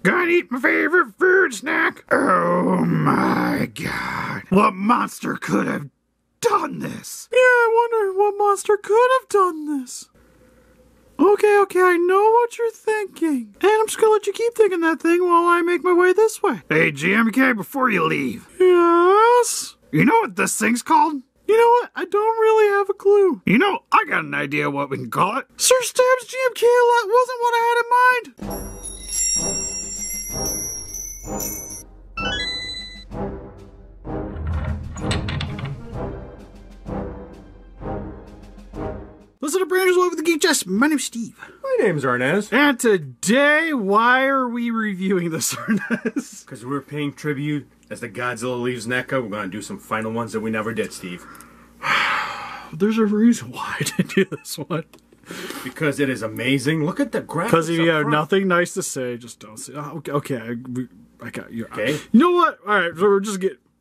Gonna eat my favorite food snack. Oh my god. What monster could have done this? Yeah, I wonder what monster could have done this. Okay, I know what you're thinking. And I'm just gonna let you keep thinking that thing while I make my way this way. Hey, GMK, before you leave. Yes? You know what this thing's called? You know what? I don't really have a clue. You know, I got an idea what we can call it. Sir Stab's GMK wasn't what I had in mind. Listen to Brander's Live with the Geek Chest. My name's Steve. My name's Arnes. And today, why are we reviewing this, Arnes? Because we're paying tribute as the Godzilla leaves NECA. We're going to do some final ones that we never did, Steve. There's a reason why I didn't do this one. Because it is amazing. Look at the graphics. Because if you have nothing nice to say, just don't say. Oh, okay, I got you. Okay. You know what? All right, so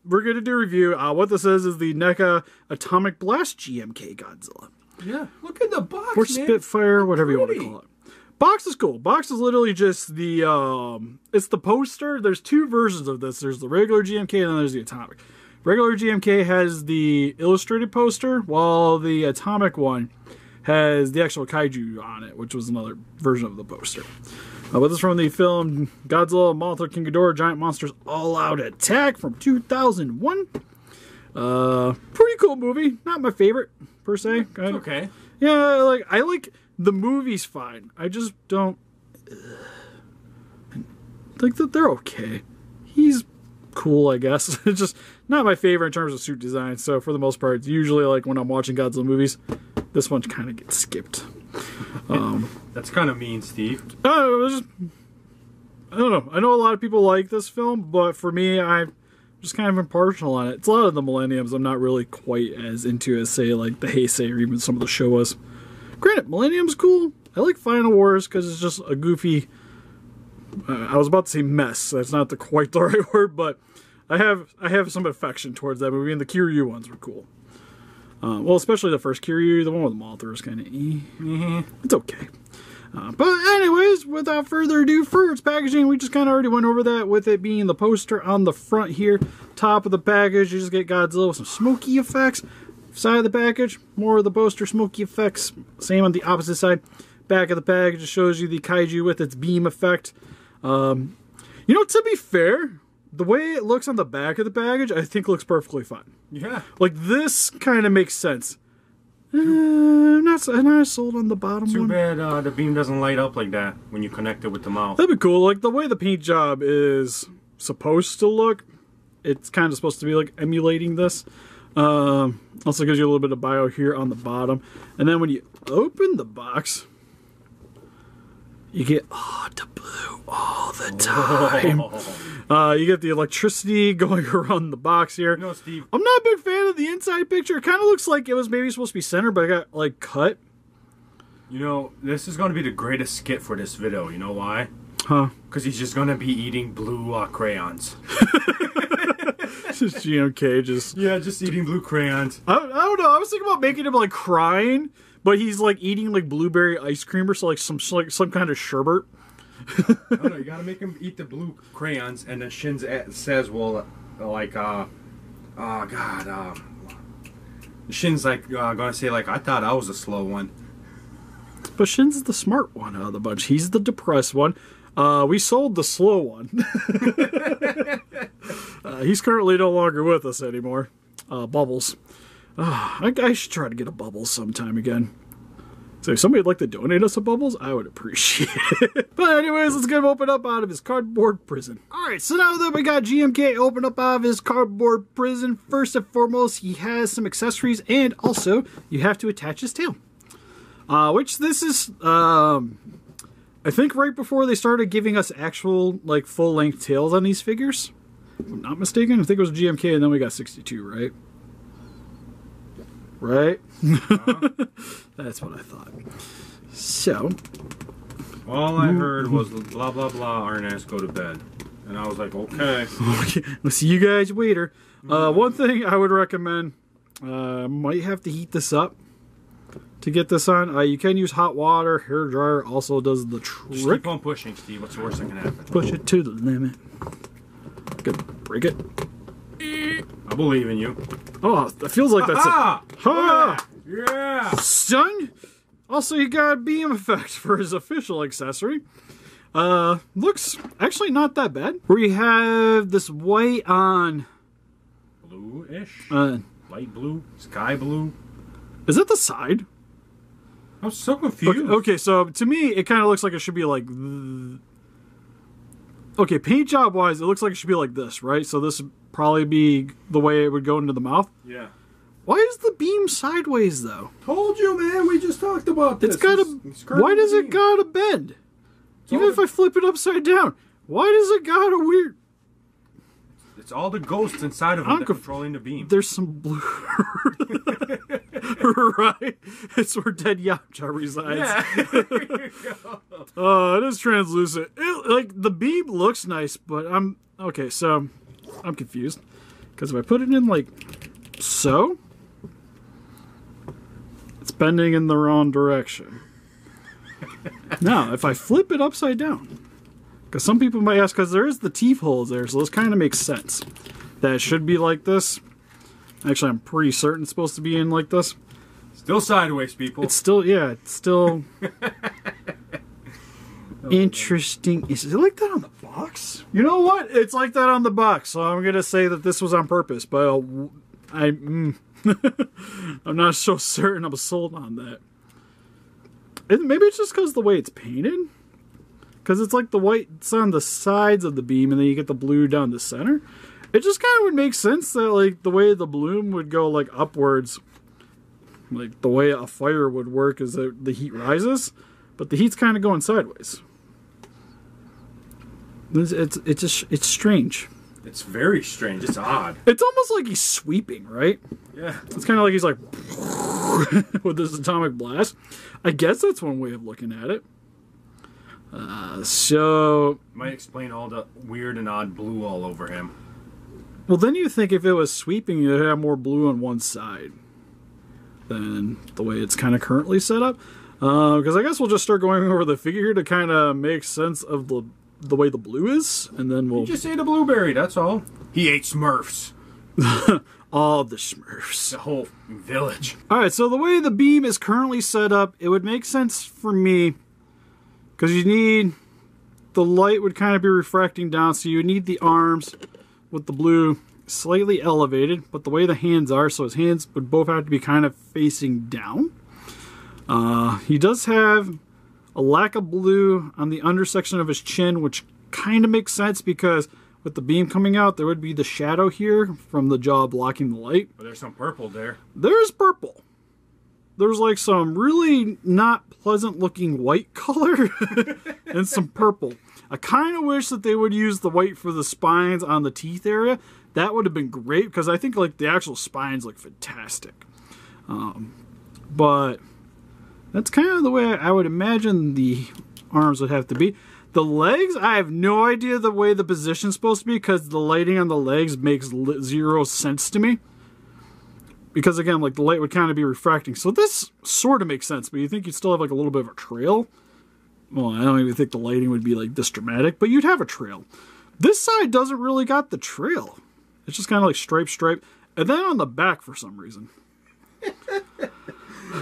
we're gonna do a review. What this is the NECA Atomic Blast GMK Godzilla. Yeah, look at the box, Or man. Spitfire, whatever you want to call it. Box is cool. Box is literally just the, it's the poster. There's two versions of this. There's the regular GMK and then there's the Atomic. Regular GMK has the illustrated poster, while the Atomic one has the actual Kaiju on it, which was another version of the poster. But this is from the film Godzilla, Mothra, King Ghidorah, Giant Monsters All Out Attack from 2001. Pretty cool movie. Not my favorite, per se. It's okay. Yeah, I like the movie's fine. I just don't think that they're okay. He's cool, I guess. It's just not my favorite in terms of suit design. So for the most part, it's usually like when I'm watching Godzilla movies, this one kind of gets skipped. That's kind of mean, Steve. I don't know. I know a lot of people like this film, but for me, I'm just kind of impartial on it. It's a lot of the Millenniums I'm not really quite as into as, say, like the Heisei or even some of the Showas. Granted, Millennium's cool. I like Final Wars because it's just a goofy... I was about to say mess. That's not quite the right word, but I have some affection towards that movie, and the Kiryu ones were cool. Well, especially the first Kiryu, the one with Mothra is kind of It's okay. But anyways, without further ado, for its packaging, we just kind of already went over that with it being the poster on the front here. Top of the package, you just get Godzilla with some smoky effects. Side of the package, more of the poster, smoky effects. Same on the opposite side. Back of the package just shows you the Kaiju with its beam effect. You know, to be fair, the way it looks on the back of the package, I think looks perfectly fine. Yeah. Like, this kind of makes sense. I'm not sold on the bottom one. Too bad the beam doesn't light up like that when you connect it with the mouth. That'd be cool. Like, the way the paint job is supposed to look, it's kind of supposed to be, like, emulating this. Also gives you a little bit of bio here on the bottom. And then when you open the box, you get the blue all the time. You get the electricity going around the box here. You know, Steve, I'm not a big fan of the inside picture. It kind of looks like it was maybe supposed to be centered, but it got, like, cut. You know, this is going to be the greatest skit for this video. You know why? Huh? Because he's just going to be eating blue crayons. Just GMK, just... Yeah, just eating blue crayons. I don't know. I was thinking about making him, like, crying, but he's, like, eating, like, blueberry ice cream or so, like some kind of sherbet. No, you gotta make him eat the blue crayons, and then Shin's says, well, like, Shin's like, gonna say, like, I thought I was a slow one. But Shin's the smart one out of the bunch. He's the depressed one. We sold the slow one. He's currently no longer with us anymore. Bubbles. I should try to get a Bubbles sometime again. So if somebody would like to donate us a Bubbles, I would appreciate it. But anyways, let's get him opened up out of his cardboard prison. Alright, so now that we got GMK opened up out of his cardboard prison, first and foremost, he has some accessories, and also, you have to attach his tail. Which this is, I think right before they started giving us actual, like, full-length tails on these figures. If I'm not mistaken, I think it was GMK, and then we got 62, right? Right? That's what I thought. So. All I heard was blah, blah, blah, Arnes, go to bed. And I was like, okay. Okay, we'll see you guys later. One thing I would recommend, might have to heat this up. to get this on. You can use hot water. Hair dryer also does the trick. Just keep on pushing, Steve. What's the worst that can happen? Push it to the limit. Good. Break it. I believe in you. Oh, that feels like that's it. Ha! Yeah! Son! Also, you got a beam effect for his official accessory. Looks actually not that bad. We have this white on... Blue-ish? Light blue? Sky blue? Is that the side? I'm so confused. Okay, so to me, it kind of looks like it should be like... Okay, paint job-wise, it looks like it should be like this, right? So this would probably be the way it would go into the mouth. Yeah. Why is the beam sideways, though? Told you, man. We just talked about this. It's got a... Why does it got a bend? Even if I flip it upside down, why does it got a weird... It's all the ghosts inside of it that controlling the beam. There's some blue... Right? It's where dead Yamcha resides. Yeah. There you go. It is translucent. Like, the beam looks nice, but I'm... Okay, so... I'm confused. Because if I put it in, like, so... It's bending in the wrong direction. Now, if I flip it upside down, because some people might ask, because there is the teeth holes there, so this kind of makes sense. That it should be like this. Actually, I'm pretty certain it's supposed to be in like this. Still sideways, people. It's still, yeah, it's still... Interesting. Is it like that on the box? You know what? It's like that on the box, so I'm going to say that this was on purpose, but I'm not so certain I'm sold on that. Maybe it's just because the way it's painted. Because it's like the white's on the sides of the beam, and then you get the blue down the center. It just kind of would make sense that, like, the way the bloom would go, like, upwards. Like, the way a fire would work is that the heat rises, but the heat's kind of going sideways. It's strange. It's very strange. It's odd. It's almost like he's sweeping, right? Yeah. It's kind of like he's like with this atomic blast. I guess that's one way of looking at it. So might explain all the weird and odd blue all over him. Well, then you think if it was sweeping, you'd have more blue on one side than the way it's kind of currently set up. Because I guess we'll just start going over the figure to kind of make sense of the way the blue is, and then we'll... You just ate a blueberry, that's all. He ate Smurfs. All the Smurfs. The whole village. Alright, so the way the beam is currently set up, it would make sense for me, because you need... The light would kind of be refracting down, so you need the arms with the blue slightly elevated, but the way the hands are, so his hands would both have to be kind of facing down. He does have a lack of blue on the undersection of his chin, which kind of makes sense because with the beam coming out, there would be the shadow here from the jaw blocking the light. But there's some purple there. There's purple. There's like some really not pleasant looking white color and some purple. I kind of wish that they would use the white for the spines on the teeth area. That would have been great because I think like the actual spines look fantastic. But that's kind of the way I would imagine the arms would have to be. The legs, I have no idea the way the position's supposed to be because the lighting on the legs makes zero sense to me. Because again, like the light would kind of be refracting. So this sort of makes sense, but you think you'd still have like a little bit of a trail. Well, I don't even think the lighting would be like this dramatic, but you'd have a trail. This side doesn't really got the trail. It's just kind of like stripe. And then on the back for some reason.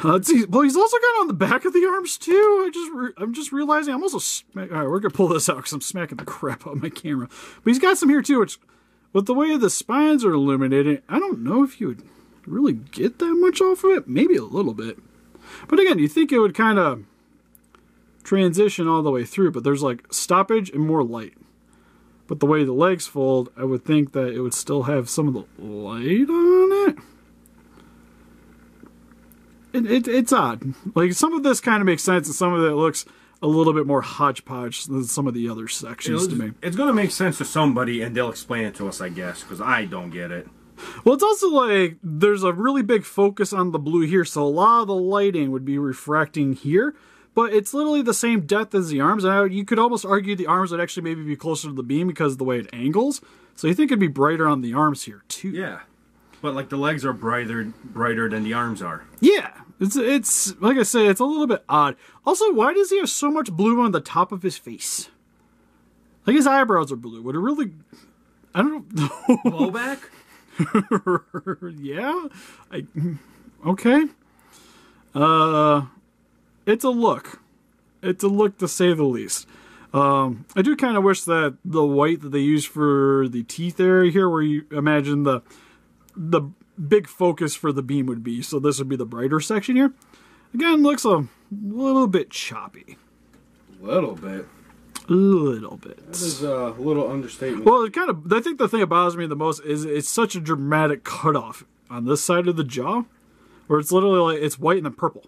Let's see. Well, he's also got on the back of the arms too. I'm just realizing I'm also... All right, we're going to pull this out because I'm smacking the crap out of my camera. But he's got some here too, which with the way the spines are illuminated, I don't know if you would really get that much off of it. Maybe a little bit. But again, you think it would kind of transition all the way through, but there's like stoppage and more light. But the way the legs fold, I would think that it would still have some of the light on it. It's odd. Like some of this kind of makes sense and some of it looks a little bit more hodgepodge than some of the other sections to me. It's going to make sense to somebody and they'll explain it to us, I guess, because I don't get it. Well, it's also like there's a really big focus on the blue here, so a lot of the lighting would be refracting here, but it's literally the same depth as the arms, and you could almost argue the arms would actually maybe be closer to the beam because of the way it angles, so you think it'd be brighter on the arms here, too. Yeah, but like the legs are brighter than the arms are. Yeah, It's like I say, it's a little bit odd. Also, why does he have so much blue on the top of his face? Like his eyebrows are blue. Would it really? I don't know. Blowback? Yeah. Okay. It's a look. It's a look to say the least. I do kind of wish that the white that they use for the teeth area here, where you imagine the big focus for the beam would be. So this would be the brighter section here. Again, looks a little bit choppy. Little bit. A little bit. That is a little understatement. Well, it kind of. I think the thing that bothers me the most is it's such a dramatic cutoff on this side of the jaw, where it's literally like it's white and then purple.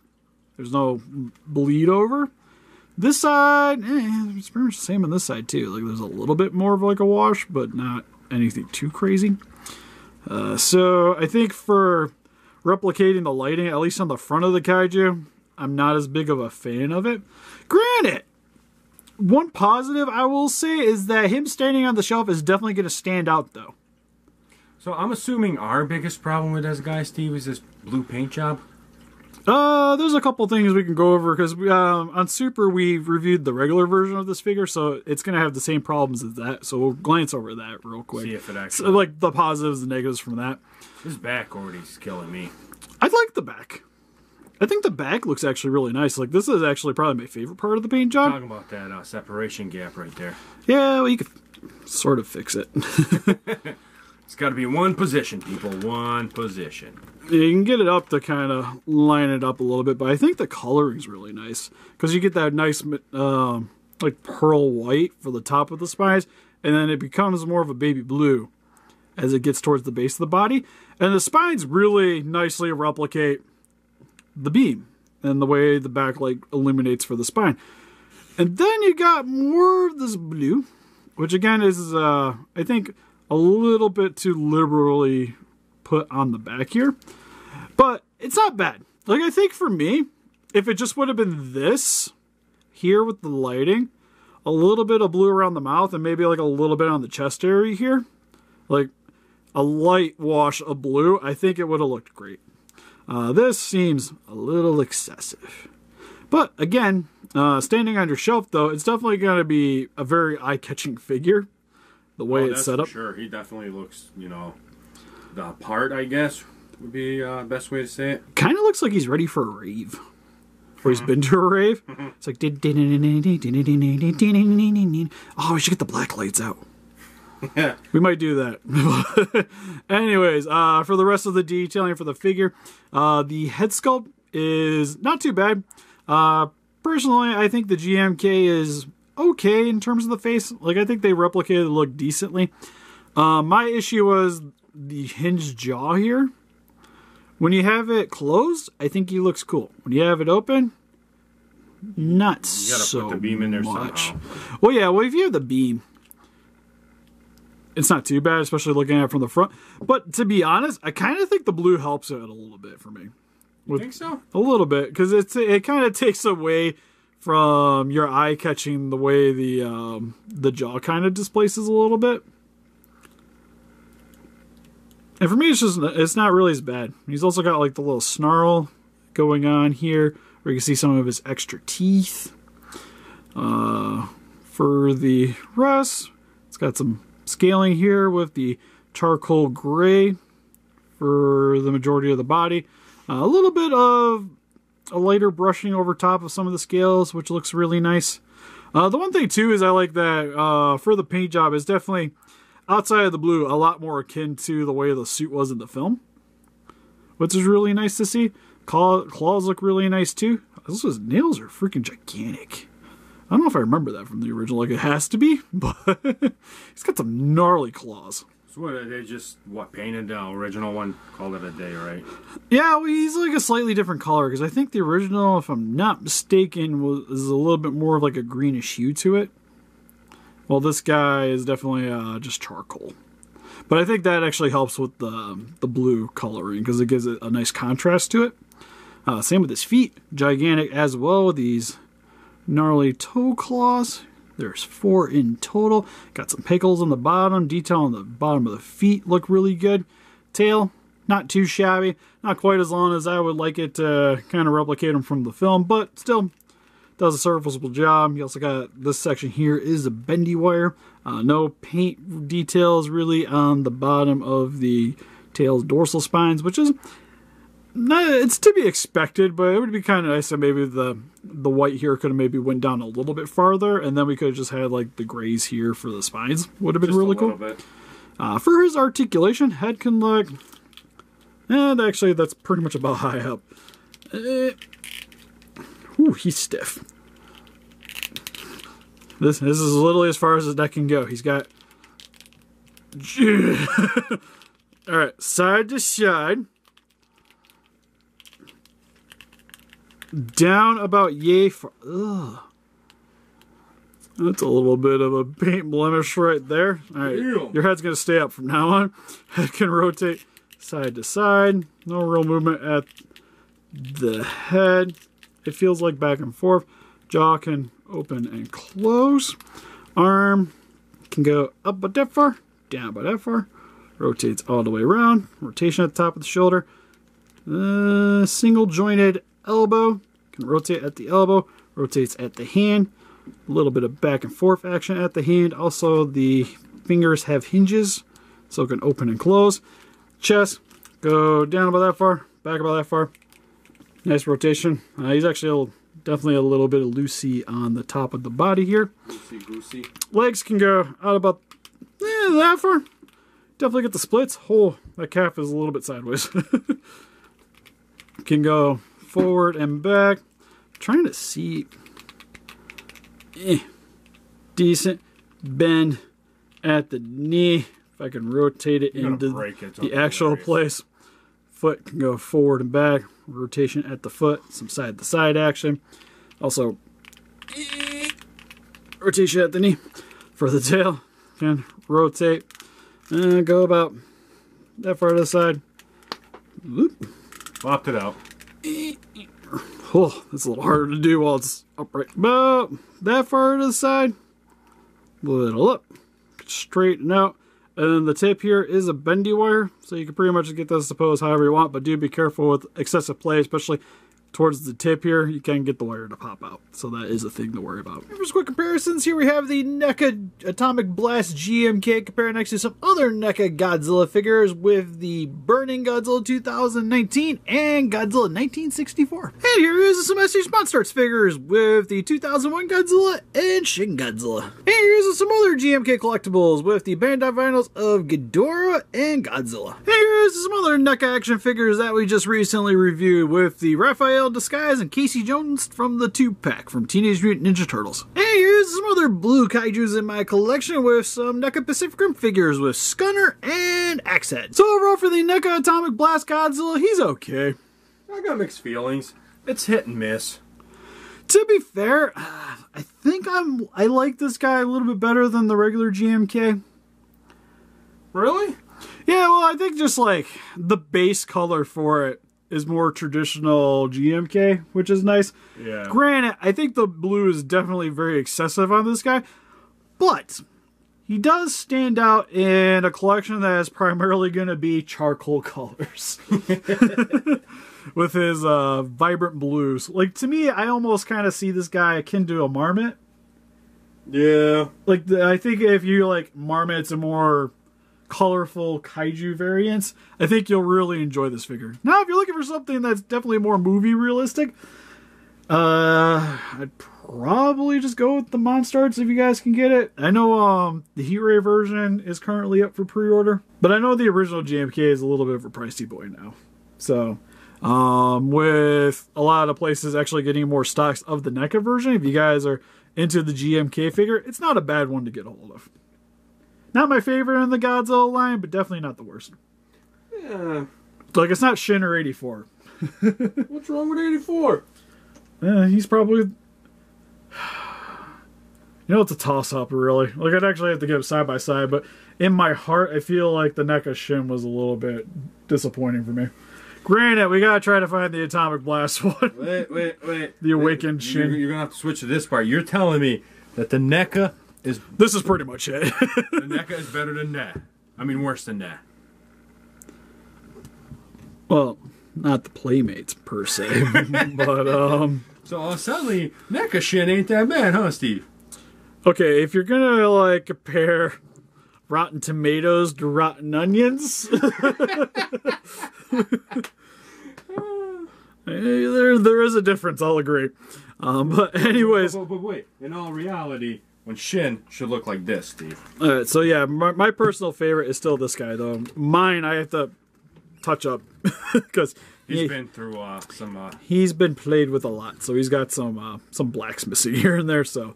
There's no bleed over. This side, it's pretty much the same on this side too. Like there's a little bit more of like a wash, but not anything too crazy. So I think for replicating the lighting, at least on the front of the Kaiju, I'm not as big of a fan of it. Granted, one positive I will say is that him standing on the shelf is definitely going to stand out though. So I'm assuming our biggest problem with this guy, Steve, is this blue paint job? There's a couple things we can go over because on Super we reviewed the regular version of this figure, so it's going to have the same problems as that. So we'll glance over that real quick. See if it actually... So, like the positives and negatives from that. This back already is killing me. I like the back. I think the back looks actually really nice. Like this is actually probably my favorite part of the paint job. Talking about that separation gap right there. Yeah, well, you could sort of fix it. It's got to be one position, people. One position. Yeah, you can get it up to kind of line it up a little bit, but I think the coloring's really nice because you get that nice like pearl white for the top of the spines, and then it becomes more of a baby blue as it gets towards the base of the body, and the spines really nicely replicate the beam and the way the back like illuminates for the spine. And then you got more of this blue, which again is I think a little bit too liberally put on the back here, but it's not bad. Like I think for me, if it just would have been this here with the lighting, a little bit of blue around the mouth and maybe like a little bit on the chest area here, like a light wash of blue, I think it would have looked great. This seems a little excessive, but again, standing on your shelf though, it's definitely going to be a very eye-catching figure. The way it's set up. Sure, he definitely looks, you know, the part, I guess, would be the best way to say it. Kind of looks like he's ready for a rave. Or he's been to a rave. It's like... Oh, we should get the black lights out. Yeah. We might do that. Anyways, for the rest of the detailing for the figure, the head sculpt is not too bad. Personally, I think the GMK is okay in terms of the face. Like, I think they replicated the look decently. My issue was the hinged jaw here. When you have it closed, I think he looks cool. When you have it open, not so much. You gotta put the beam in there somehow. Well, yeah, well, if you have the beam, it's not too bad, especially looking at it from the front. But to be honest, I kind of think the blue helps it a little bit for me. You think so? A little bit, because it kind of takes away from your eye catching the way the jaw kind of displaces a little bit. And for me, it's not really as bad. He's also got like the little snarl going on here, where you can see some of his extra teeth. For the rest, it's got some scaling here with the charcoal gray for the majority of the body. A little bit of a lighter brushing over top of some of the scales, which looks really nice. The one thing too is I like that for the paint job is definitely outside of the blue a lot more akin to the way the suit was in the film, which is really nice to see. Claws look really nice too. His nails are freaking gigantic. I don't know if I remember that from the original. Like, it has to be, but he's got some gnarly claws. So what, they just, painted the original one, called it a day, right? Yeah, well, he's like a slightly different color, because I think the original, if I'm not mistaken, is a little bit more of like a greenish hue to it. Well, this guy is definitely just charcoal. But I think that actually helps with the blue coloring, because it gives it a nice contrast to it. Same with his feet. Gigantic as well, with these gnarly toe claws. There's 4 in total. Got some pickles on the bottom. Detail on the bottom of the feet look really good. Tail, Not too shabby. Not quite as long as I would like it to kind of replicate them from the film, but still does a serviceable job. You also got this section here is a bendy wire. No paint details really on the bottom of the tail's dorsal spines, which is it's to be expected, but it would be kind of nice if maybe the white here could have maybe went down a little bit farther, and then we could have just had like the grays here for the spines. Would have been really cool. For his articulation, head can look, and actually that's pretty much about high up. Ooh, he's stiff. This is literally as far as his neck can go. He's got... Alright, side to side. Down about yay far. Ugh. That's a little bit of a paint blemish right there. Alright, your head's going to stay up from now on. Head can rotate side to side. No real movement at the head. It feels like back and forth. Jaw can open and close. Arm can go up about that far, down about that far. Rotates all the way around. Rotation at the top of the shoulder. Single jointed elbow. Can rotate at the elbow. Rotates at the hand. A little bit of back and forth action at the hand. Also, the fingers have hinges, so it can open and close. Chest, go down about that far, back about that far. Nice rotation. He's actually definitely a little bit of loosey on the top of the body here. Loosey goosey. Legs can go out about that far. Definitely get the splits. Oh, that calf is a little bit sideways. Can go forward and back. I'm trying to see. Decent bend at the knee. If I can rotate it into the actual place. Foot can go forward and back. Rotation at the foot. Some side-to-side action. Also, rotation at the knee. For the tail, can rotate. And go about that far to the side. Whoop. Popped it out. Oh, that's a little harder to do while it's upright. About that far to the side. Little up. Straighten out. And then the tip here is a bendy wire. So you can pretty much get this to pose however you want. But do be careful with excessive play, especially towards the tip here. You can get the wire to pop out. So that is a thing to worry about. Here's quick comparisons. Here we have the NECA Atomic Blast GMK compared next to some other NECA Godzilla figures with the Burning Godzilla 2019 and Godzilla 1964. And here is some SH Monsters figures with the 2001 Godzilla and Shin Godzilla. And here's some other GMK collectibles with the Bandai vinyls of Ghidorah and Godzilla. And here's some other NECA action figures that we just recently reviewed with the Raphael Disguise and Casey Jones from the 2-pack from Teenage Mutant Ninja Turtles. And here's some other blue kaijus in my collection with some NECA Pacific Rim figures with Scunner and Axehead. So overall for the NECA Atomic Blast Godzilla, he's okay. I got mixed feelings. It's hit and miss. To be fair, I think I like this guy a little bit better than the regular GMK. Really? Yeah, well, I think just like the base color for it is more traditional GMK, which is nice. Yeah. Granted, I think the blue is definitely very excessive on this guy, but he does stand out in a collection that is primarily going to be charcoal colors. With his vibrant blues. Like, to me, I almost kind of see this guy akin to a Marmot. Yeah. Like, I think if you like Marmots and more colorful kaiju variants, I think you'll really enjoy this figure. Now, if you're looking for something that's definitely more movie realistic, I'd probably just go with the Monstarts if you guys can get it. I know the Heat Ray version is currently up for pre-order, but I know the original GMK is a little bit of a pricey boy now. So, with a lot of places actually getting more stocks of the NECA version, if you guys are into the GMK figure, it's not a bad one to get a hold of. Not my favorite in the Godzilla line, but definitely not the worst. Yeah. Like, it's not Shin or 84. What's wrong with 84? He's probably... You know, it's a toss-up, really. Like, I'd actually have to give side by side, but in my heart, I feel like the NECA Shin was a little bit disappointing for me. Granted, we gotta try to find the Atomic Blast one. Wait. The Awakened Shin. You're gonna have to switch to this part. You're telling me that the NECA is... This is pretty much it. The NECA is better than that. I mean, worse than that. Well, not the Playmates per se, but So suddenly, NECA shit ain't that bad, huh, Steve? okay, if you're gonna like compare Rotten Tomatoes to Rotten Onions, there is a difference. I'll agree. But anyways, But wait, in all reality, when Shin should look like this, Steve. all right. So yeah, my personal favorite is still this guy though. Mine I have to touch up because He's been through some. he's been played with a lot, so he's got some blacks missing here and there. So,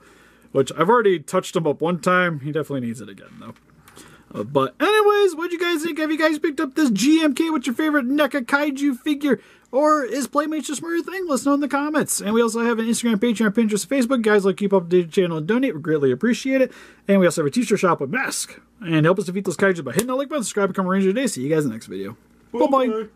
which I've already touched him up one time. He definitely needs it again though. But anyways, what'd you guys think? Have you guys picked up this GMK? What's your favorite NECA Kaiju figure? Or is Playmates just more your thing? Let us know in the comments. And we also have an Instagram, Patreon, Pinterest, Facebook. Guys, like keep up to date with the channel and donate. We greatly appreciate it. And we also have a t-shirt shop with masks. And help us defeat those Kaiju by hitting the like button, subscribe, become a ranger today. See you guys in the next video. Bye-bye.